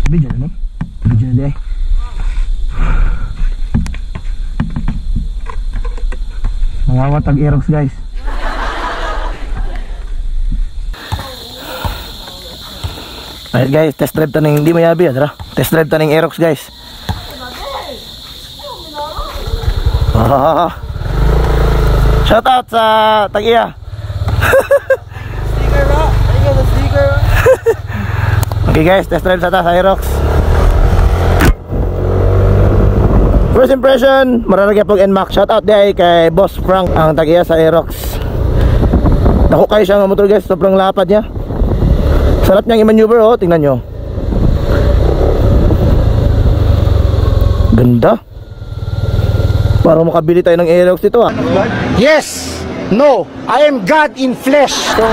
Video na no? Video na eh. Mawawatag Aerox guys. Alright guys, test drive taning hindi mayabi tara. Test drive taning Aerox guys. Shout out sa Tag-iya. Sticker ba? Ay ka sticker. Okay guys, test drive sa Aerox. First impression, mararagya pag NMAX. Shout out day kay Boss Frank ang Tag-iya sa Aerox. Dako kayo siya ng motor guys, sobrang lapad niya. Sarap niyang i-maneuver oh, tingnan nyo. Ganda. Para makabili tayo ng Aerox dito ah. Yes! No! I am God in flesh! So,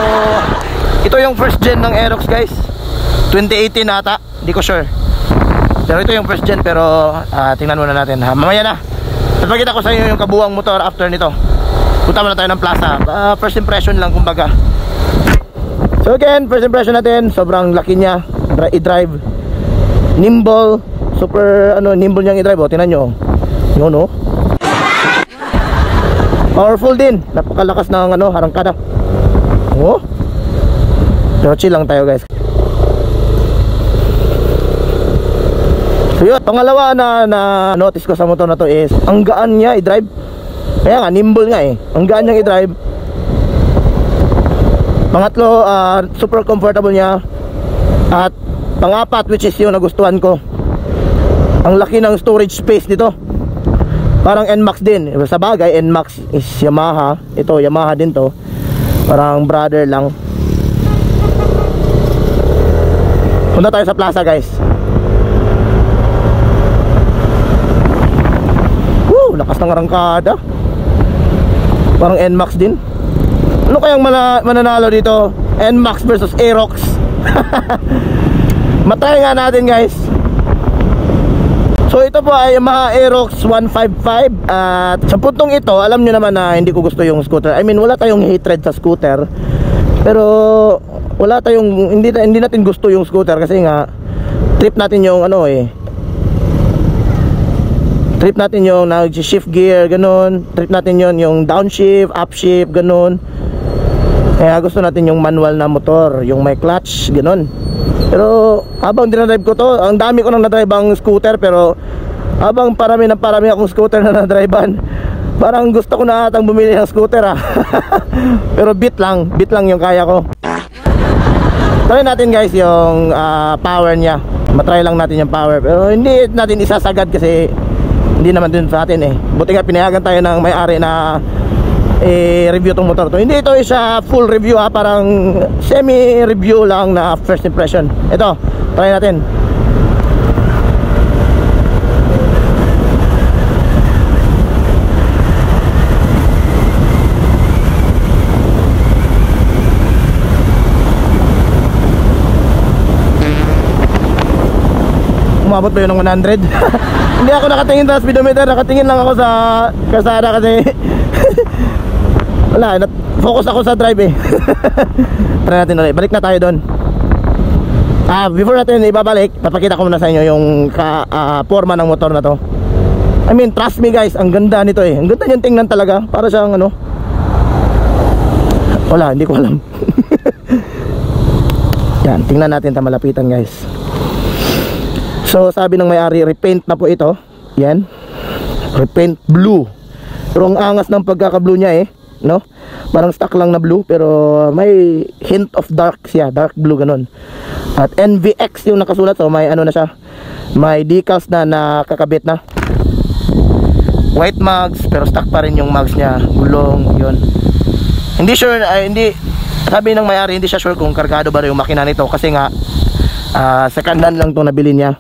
ito yung first gen ng Aerox guys. 2018 ata, hindi ko sure. Pero ito yung first gen pero tingnan muna natin ha. Mamaya na. Papakita ko sa inyo yung kabuuang motor after nito. Punta muna tayo ng plaza. First impression lang kumbaga. So again, first impression natin, sobrang laki niya i-drive. Nimble, super nimble niyang i-drive oh, tingnan nyo. Yun oh. Powerful din, napakalakas ng harangkada. Oh. Pero chill lang tayo guys. So yun, pangalawa na notice ko sa motor na to is ang gaan niya i-drive. Kaya nga, nimble nga eh. Ang gaan niyang i-drive. Pangatlo, super comfortable niya. At pangapat, which is yung nagustuhan ko, ang laki ng storage space nito. Parang NMAX din. Sa bagay, NMAX is Yamaha. Ito, Yamaha din to. Parang brother lang. Punta tayo sa plaza guys. Woo! Lakas ng arangkada. Parang NMAX din. Ano kayang mananalo dito? NMAX versus Aerox. Matry nga natin guys. So ito po ay Yamaha Aerox 155. At sa puntong ito, alam nyo naman na hindi ko gusto yung scooter. I mean, wala tayong hatred sa scooter. Pero wala tayong hindi natin gusto yung scooter kasi nga trip natin yung trip natin yung nag-shift gear, ganun. Trip natin yung downshift, upshift, ganun. Kaya gusto natin yung manual na motor, yung may clutch, ganun. Pero habang dinadrive ko to, ang dami ko nang nadrive ang scooter. Pero habang parami akong scooter na nadrivean, parang gusto ko na atang bumili ng scooter ah. Pero bit lang yung kaya ko. Try natin guys yung power niya. Matry lang natin yung power. Pero hindi natin isasagad kasi hindi naman din sa atin eh. Buti nga pinayagan tayo ng may-ari na review tong motor to. Hindi ito isa full review ha, parang semi-review lang na first impression. Ito, try natin. Umabot ba yun ng 100? Hindi ako nakatingin sa speedometer, nakatingin lang ako sa kalsada kasi wala, focus ako sa drive eh. Try natin ulit, balik na tayo doon. Before natin ibabalik, papakita ko muna sa inyo yung forma ng motor na to. I mean, trust me guys, ang ganda nito eh. Ang ganda niyang tingnan talaga. Para siyang wala, hindi ko alam. Yan, tingnan natin ta malapitan guys. So sabi ng may-ari, repaint na po ito. Yan, repaint blue. Pero ang angas ng pagkaka-blue niya eh, no? Parang stock lang na blue pero may hint of dark siya, dark blue ganun. At NVX yung nakasulat, so may na siya, may decals na nakakabit na. White mags pero stock pa rin yung mags niya, gulong, yun. Hindi sure, hindi, sabi ng may-ari hindi siya sure kung kargado ba rin yung makina nito kasi nga second hand lang itong nabili niya.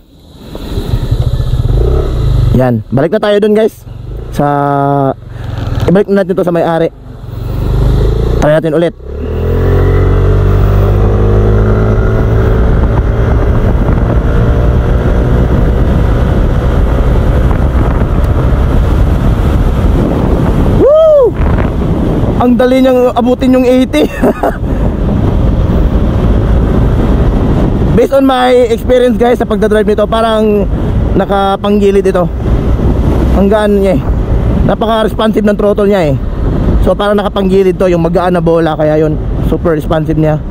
Yan, balik na tayo dun guys. Ibalik na natin ito sa may-ari. Try natin ulit. Woo! Ang dali niyang abutin yung 80. based on my experience guys sa pagdadrive nito, parang nakapanggilid ito. Ang gaan niya eh, napaka-responsive ng throttle niya eh. So parang nakapanggilid to, yung magaan na bola, kaya yun super responsive niya.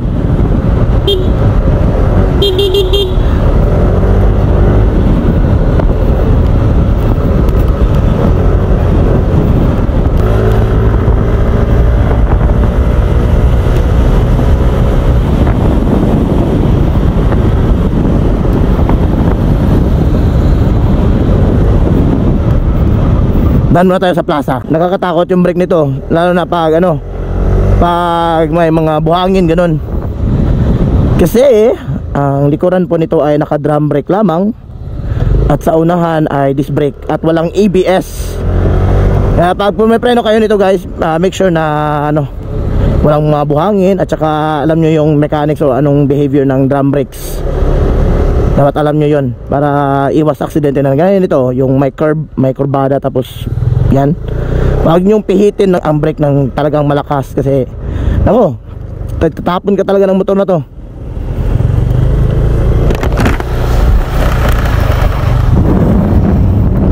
Daan muna tayo sa plaza. Nakakatakot yung brake nito, lalo na pag ano, pag may mga buhangin ganun. Kasi ang likuran po nito ay naka drum brake lamang, at sa unahan ay disc brake at walang ABS. Kaya pag pumipreno kayo nito guys, make sure na ano, walang mga buhangin, at saka alam nyo yung mechanics o anong behavior ng drum brakes. Dapat alam nyo yon para iwas aksidente na ganyan nito, yung may curve, may kurbada, tapos yan, huwag nyong pihitin ang brake ng talagang malakas, kasi nako, tatapon ka talaga ng motor na to.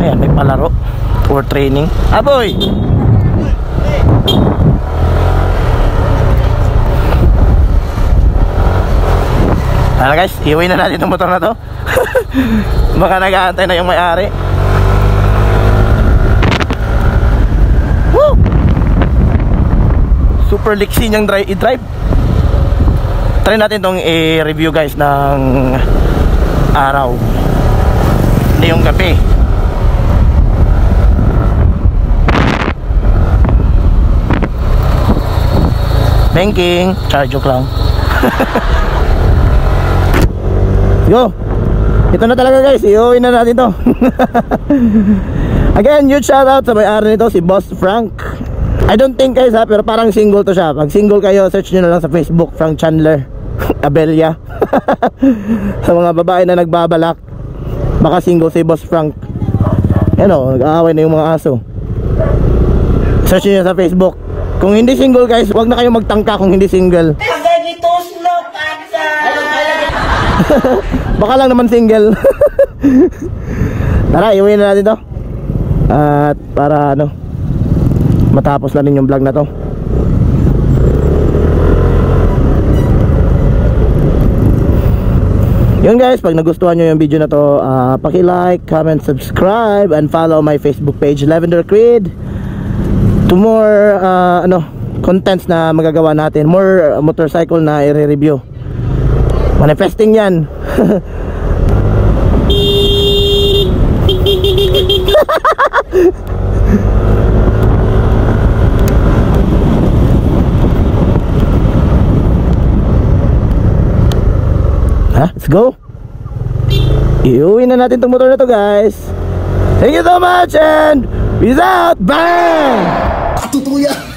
Ayan, may palaro for training. Aboy! Ano guys, iuwi na natin itong motor na to. Baka nag-aantay na yung may-ari. Woo! Super liksi niyang i-drive. Try natin itong i-review guys ng araw, hindi yung gabi. Banking, joke lang. Go! Ito na talaga guys, iuwi na natin to. Again, huge shoutout sa may-ari nito, si Boss Frank. I don't think guys ha, pero parang single to siya. Pag single kayo, search nyo na lang sa Facebook, Frank Chandler Abella. Sa mga babae na nagbabalak, baka single si Boss Frank. Yan o, nag-aaway na yung mga aso. Search nyo sa Facebook. Kung hindi single guys, wag na kayo magtangka kung hindi single. Baka lang naman single. Tara, iuwi na natin to. At para ano, matapos na rin yung vlog na to. Yun guys, pag nagustuhan nyo yung video na to, paki-like, comment, subscribe, and follow my Facebook page, Lavender Creed. To more ano, contents na magagawa natin, more motorcycle na i-review. Manifesting yan. Let's go. Iuwi na natin itong motor na to guys. Thank you so much and peace out. Bang! Totoo yan.